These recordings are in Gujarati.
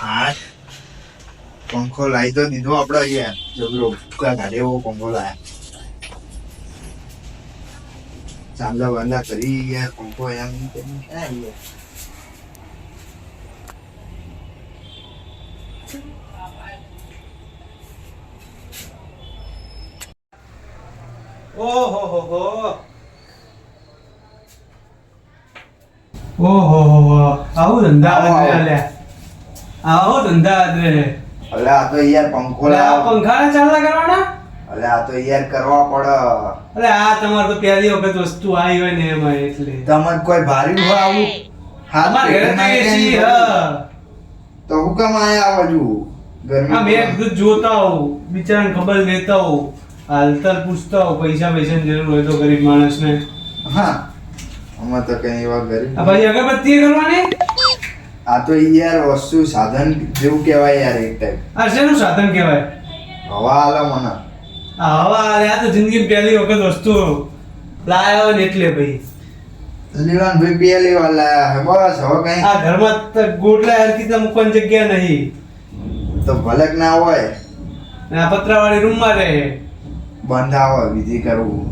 આ પંખો લાવી તો દીધો આપડે યાર જબરો ગાડે એવો પંખો લાયા ચાંદા વાંદા કરી યાર પંખો એમ ક્યાં યાર આવું ધંધા આવો ધંધા અલે આ તો યાર પંખો લાવો પંખા ચાલલા કરવાના અલે આ તો યાર કરવા પડે અરે આ તમારે તો પહેલી વખત વસ્તુ આવી હોય ને એમાં એટલે તમને કોઈ ભારી હોય આવું અમાર ઘરે તો એસી હ તો હું કેમ આયા બાજુ આ મેં દૂધ જોતા હોઉં બિચારાને ખબર લેતા હોઉં હાલચાલ પૂછતા હોઉં પૈસાની જરૂર હોય તો ગરીબ માણસને હા અમે તો કઈ એવા ગરીબ આ ભાઈ અગરબત્તી કરવાની આ તો યાર વસ્તુ સાધન જેવું કહેવાય યાર એક ટાઈપ આ શેનું સાધન કહેવાય હવા આલે મને આ હવા આ તો જિંદગી પહેલી વખત વસ્તુ લાયા હોય ને એટલે ભાઈ લીવાન ભાઈ બે લેવા લાયા હે બસ હવે કઈ આ ઘરમાં તો ગોટલા હરકી તો મૂકવાની જગ્યા નહીં તો ભલક ના હોય ને આ પતરાવાળી રૂમમાં રહે બંધ આવે વિધિ કરવું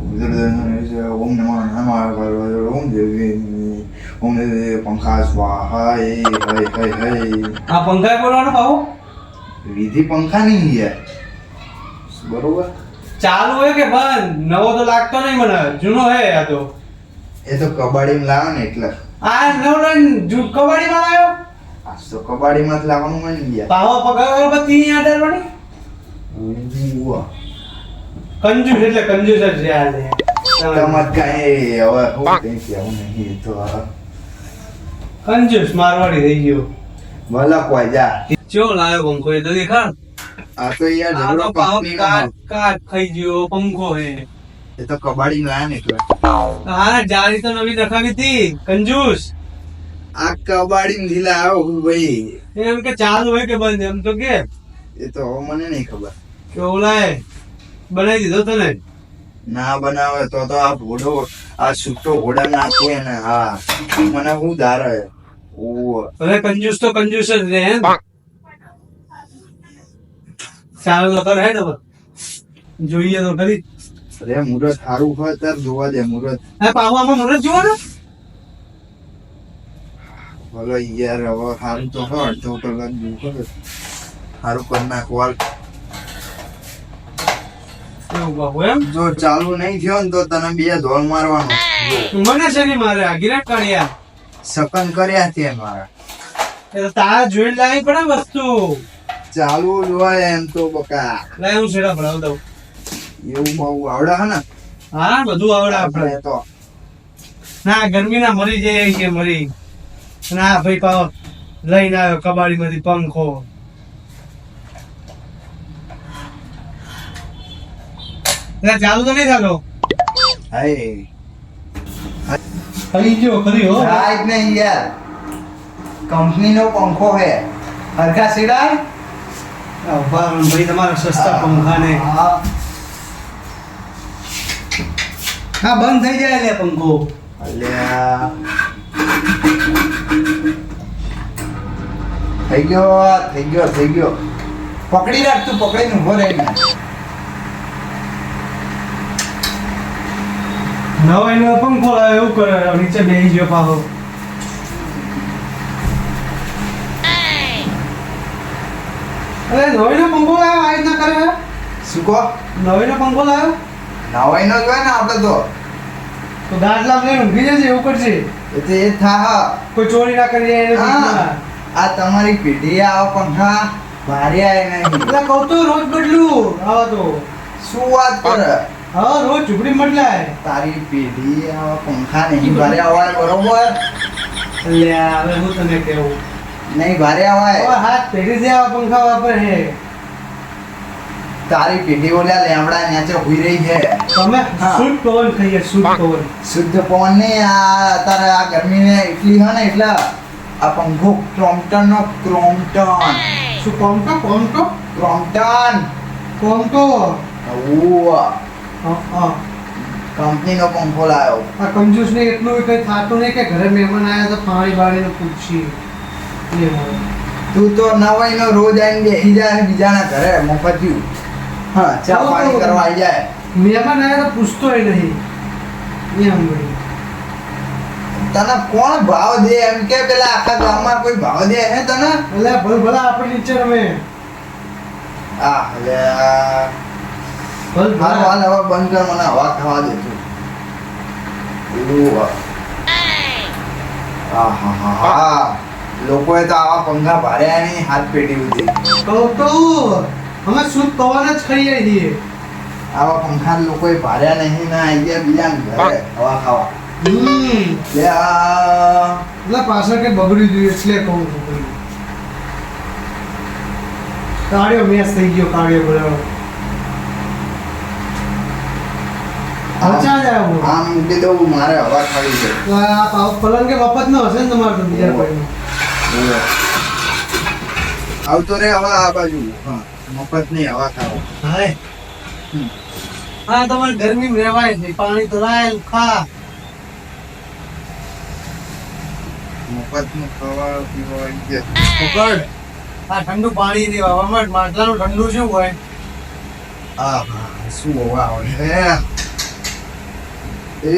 ઓમ નમઃ નમઃ ઓમ દેવી ઓમ પંખા સ્વાહા હે હે હે આ પંખા બોલવાનો ભાવ વિધિ પંખા નહીં યાર બરોબર ચાલુ હોય કે બંધ નવો તો લાગતો નહીં મને જૂનો હે આ તો એ તો કબાડીમાં લાવે ને એટલે આ નવો લઈને કબાડી માં આવ્યો આ તો કબાડીમાં જ લાવવાનું હોય ને યાર પાવા પગાર અગરબત્તી નહીં આડાડવાની કંજૂસ એટલે કંજૂસ જ છે આ લે તમાર કાંઈ હવે હું કઈ કહેવું નહીં તો કંજૂસ મારવાડી થઈ ગયો ભલા કોઈ જા ચો લાયો પંખો એ તો દેખાડ આ તો યાર આ ઝઘડો તો પાવ કંપની કાટ કાટ ખાઈ ગયો પંખો હે એ તો કબાડી લાયા ને એટલે હા જારી તો નવી નખાવી હતી કંજૂસ આ કબાડી થી લાવ્યો હું ભાઈ એમ કે ચાલુ હોય કે બંધ એમ તો કે એ તો હવે મને નહીં ખબર કે ઓલાય બનાવી દીધો તને ના બનાવે તો આ ઘોડો આ છૂટો ઘોડા નાખવું એને હા મને હું ધારે ઓ અરે કંજૂસ તો કંજૂસ જ રહે હે ચાલુ તો કરે ને જોઈએ તો ખરી અરે મુરત સારું હોય ત્યારે જોવા દે મુરત હે પાવામાં મુરત જુઓ ને ભલો યાર હવે સારું તો હોય અડધો કલાક જેવું કરે સારું કરી નાખવા એવું બાબુ એમ જો ચાલુ નહીં થયો ને તો તને બે ધોળ મારવાનો મને છે નહીં મારે આ ગિરાક કાઢ્યા સકન કર્યા છે મારા એ તો તારા જોઈ લાવી પડે વસ્તુ ચાલુ જ હોય એમ તો બકા લાય હું છેડા ભરાવ દઉં એવું બહુ આવડે હે ને હા બધું આવડે આપણે આપણે તો ના ગરમી ના મરી જાય છે મરી ના ભાઈ પાવ લઈને આવ્યો કબાડી માંથી પંખો ચાલુ તો નહીં થતો હાય ખરી ગયો ખરી હો રાઈટ નહીં યાર કંપની નો પંખો હે હરખા સિડાય ભાઈ તમારા સસ્તા પંખા ને હા હા બંધ થઈ જાય લે પંખો અલ્યા થઈ ગયો પકડી રાખ તું પકડીને ઉભો રહી ને નવો એનો પંખો લાવ્યો એવું કરે નીચે બેસી ગયો પાછો અરે નવીનો પંખો લાવ્યો આ રીતના કરે શું કહો નવીનો પંખો લાવ્યો નવાઈ નો જ હોય ને આપણે તો તો દાંતલા લઈને ઊંઘી જશે એવું કરશે એ તો એ થા કોઈ ચોરી ના કરી એને હા આ તમારી પેઢી આવો પંખા ભારે આય નહીં એટલે કહું તો રોજ બદલું આવા તો શું વાત કરે હા રોજ ઝૂંપડી બદલાય તારી પેઢી આવા પંખા નહીં ભારે આવાય બરોબર અલ્યા હવે હું તને કહું નહીં ભારે હવે આવાય હાથ પેઢી જે આવા પંખા વાપરે હે તારી પેઢી ઓલા લેમડા નેચે હુઈ રહી છે તમે હા. શુદ્ધ પવન ખાઈએ શુદ્ધ પવન શુદ્ધ પવન ને આ અત્યારે આ ગરમી ને એટલી હે ને એટલે આ પંખો ક્રોમ્પટન નો ક્રોમ્પટન શું કોમટો ક્રોમ્પટન કોમટો હા કંપની નો પંખો લાવ્યો આ કંજૂસ ને એટલું કઈ થાતું નહીં કે ઘરે મહેમાન આવ્યા તો પાણી બાળીને પૂછી લે મારે તું તો નવાઈનો રોજ આવીને બેસી જાય બીજાના ઘરે મફત્યું. હા, ચા પાણી કરવા આવી જાય. મહેમાન આવ્યા તો પૂછતોય નહીં એમ ભાઈ. તને કોણ ભાવ દે એમ કે પેલા આખા ગામમાં કોઈ ભાવ દે હે તને? એટલે ભલા આપણે નીચે રમે. આ લે ભલ હાલ હાલ હવે બંધ કર, મને હવા ખાવા દે તું. ઓહ. આહાહા. લોકોએ તો આવા પંખા ભાર્યા નહીં હાથ પેટી ઉધી. તો અમે શુદ્ધ પવન જ ખાઈ છીએ. આવા પંખા લોકોએ ભાર્યા નહીં ના આઈ ગયા બીજા ઘરે હવા ખાવા. લે આ એટલે પાછળ કે બગડી ગયું એટલે કહું છું. કાળિયો મેચ થઈ ગયો, કાળિયો બોલાવો. અચ્છા જાય હું આમ મૂકી દઉં, મારે હવા ખાવી છે. આ પલંગ કે મફત નો હશે ને તમારે તો બીજા કોઈનો. આવતો રે હવે આ બાજુ. હા, મફત ની હવા ખાવો. હાય હા, તમારે ગરમી રહેવાય છે. પાણી તો લાય ખા. મફત નું ખાવા પીવા આવી ગયા. પકડ આ ઠંડુ પાણી ની હવામાં માટલાનું ઠંડુ શું હોય? આ શું હવા આવે હે એ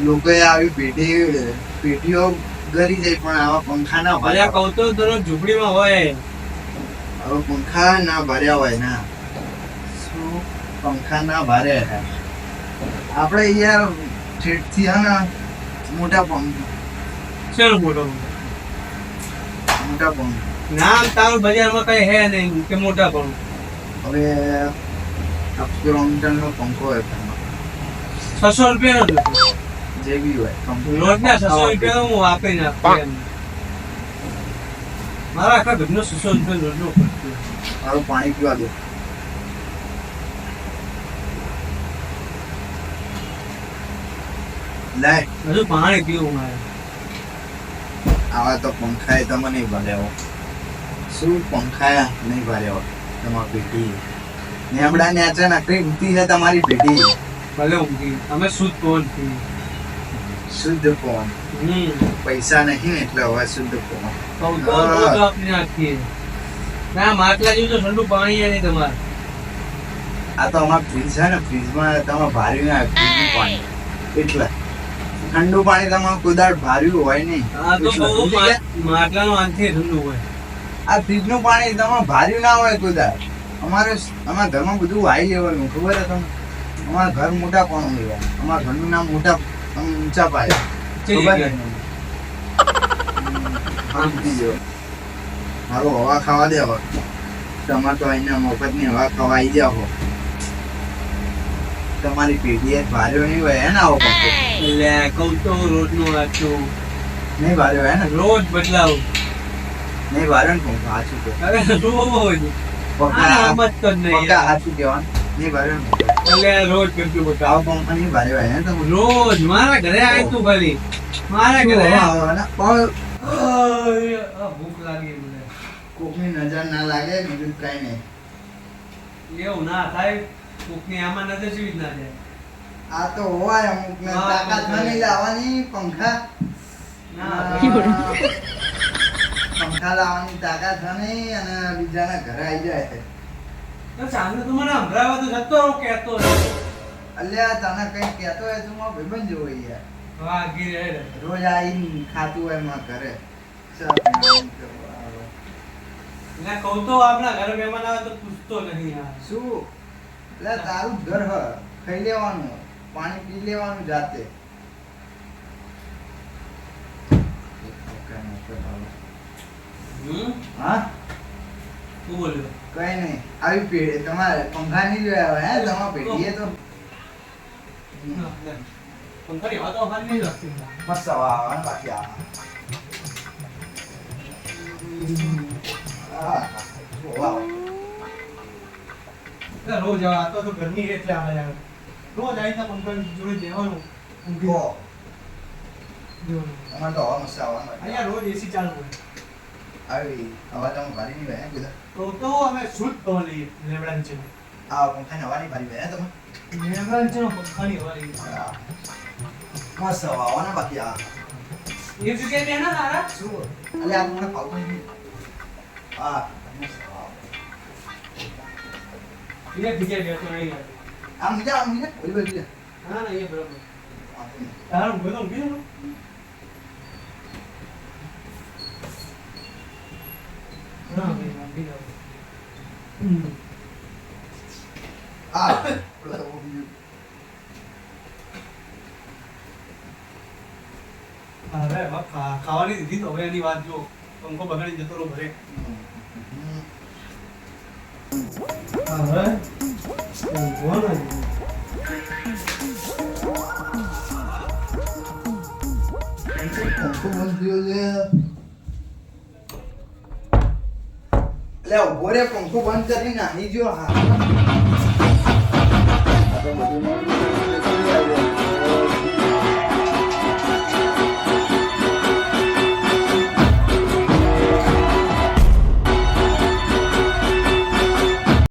લોકોએ આવી પેટીઓ ગરી જાય પણ આવા પંખા ના ભર્યા. કહું તો દરરોજ ઝૂંપડીમાં હોય. આવા પંખા ના ભર્યા હોય ના. શું પંખા ના ભરે આપણે યાર ઠેઠથી હે ને મોટા પંખ. ચલ મોટો મોટા પંખ નામ તારું બજારમાં કઈ હે નહીં કે મોટા પણ. હવે 700 નો પંખો હોય 600 રૂપિયાનો હતો. જે બી હોય રોજના 600 રૂપિયા હું આપી નાખું. મારા આખા ઘરનો 600 રૂપિયા રોજનો ખર્ચો. મારું પાણી પીવા દો. લાય હજુ પાણી પીવું મારે. આવા તો પંખાએ તમે નહીં ભર્યા હો. શું પંખા નહીં ભર્યા હો તમારી પેટી ને હમણાં નેચે નકરી ઊંઘતી છે તમારી પેટી. ભલે ઊંઘી અમે શુદ્ધ પવન પીએ. શુદ્ધ પવન. પૈસા નહીં ને એટલે હવે શુદ્ધ પવન. રોજ આપી નાખીએ. ના માટલા જેવું તો ઠંડુ પાણી નહીં તમારે. આ તો અમાર ફ્રીજ છે ને, ફ્રીજમાં તમે ભાર્યું ના ફ્રીજનું પાણી એટલે ઠંડુ પાણી તમારે કુદાડ ભાર્યું હોય નહીં. આ તો માટલાનું આંથી ઠંડુ હોય. આ ફ્રીજનું પાણી તમારે ભાર્યું ના હોય કુદાડ. અમારા ઘરમાં બધું હાઈ લેવલનું ખબર છે તમને. અમારા ઘર મોટા પણ હોય. અમારા ઘરનું નામ મોટા ઊંચા પાય. ખબર ને? મારો હવા ખાવા દે હવે. તમારે તો અહીંયા મફતની હવા ખાવા આવી જાઓ. તમારી પેઢીએ ભાર્યો નહીં હોય હે ને આવો પંખો? એટલે કહું તો રોજનું વાંચું. નહીં ભાર્યો હે ને? રોજ બદલાવું. નહીં ભાર્યો ને પંખો હાચું કે અરે રોજ. પંખા મત કર નહીં. પંખા હાચું કહેવાનું. નહીં ભાર્યો ને પંખો. એટલે રોજ કરતું બકા. આવો પંખો નહીં ભાર્યો હે ને તમે? રોજ મારા ઘરે આવી તું ખાલી. મારા ઘરે પણ ભૂખ લાગી મને. કોકની નજર ના લાગે બીજું કઈ નહીં. એવું ના થાય. કોકની આમાં નજર જેવી જ ના જાય. આ તો હોય અમુક ને હા, તાકાત નહીં લાવવાની પંખા. ના પંખા લાવવાની તાકાત નહીં અને બીજાના ઘરે આવી જાય છે. તો સાંજે તું મને સંભળાવવા તો જતો રહો કહેતો રહે. અલ્યા તને કઈ કહેતો હોય તો મારો ભાઈબંધ જેવો યાર. વાહ ગી રે. રોજ આવીને ખાતું હોય મારા ઘરે. ચા પીવાનું કરવા આવે. એટલે કહું તો આપણા ઘરે મહેમાન આવે તો પૂછતો નહીં યાર. શું એટલે તારું જ ઘર હ, ખાઈ લેવાનું, પાણી પી લેવાનું જાતે. હા શું બોલ્યો? કઈ નહીં. આવી પેઢી તમારે પંખા નહીં જોયા હે તમારા પેઢીએ તો પંખાની હવા તો હાલ નહીં લાગતી. મસ્ત હવા આવે ને બાકી આ રોજ આ તો ગરમી એટલે આવે યાર. રોજ આવીને પંખા જોડે દેવાનું. ઊંઘો. અમારે તો હવા મસ્ત આવવાનું. અહીંયા રોજ એસી ચાલુ હોય. આવી હવા તમે ભારી નહીં ભાઈ બધા. તો અમે શુદ્ધ પવન લઈએ લેબડા નીચે. આ પંખાની હવા નહીં ભારી ભાઈ તમે. લેબડા નીચે પંખાની હવા લઈએ. મસ્ત હવા આવે ને બાકી આ એ જગ્યાએ બેના તારા શું અલે આ મને ફાવતું નથી. હા એ જગ્યાએ બેઠો નહીં યાર. આમ જા ઓલી બાજુ જા. ના ના એ બરાબર તારું બધું ઊંઘી ગયું? ના ભાઈ ઊંઘી જાવ. આ અરે ખાવાની દીધી તો હવે એની વાત જો પંખો બગાડી જતો રહો ઘરે. હવે ઊંઘવાનો જ. પંખો બંધ થયો છે. લે ઉભો રે પંખો બંધ કરી નાખી જો હા આ તો બધું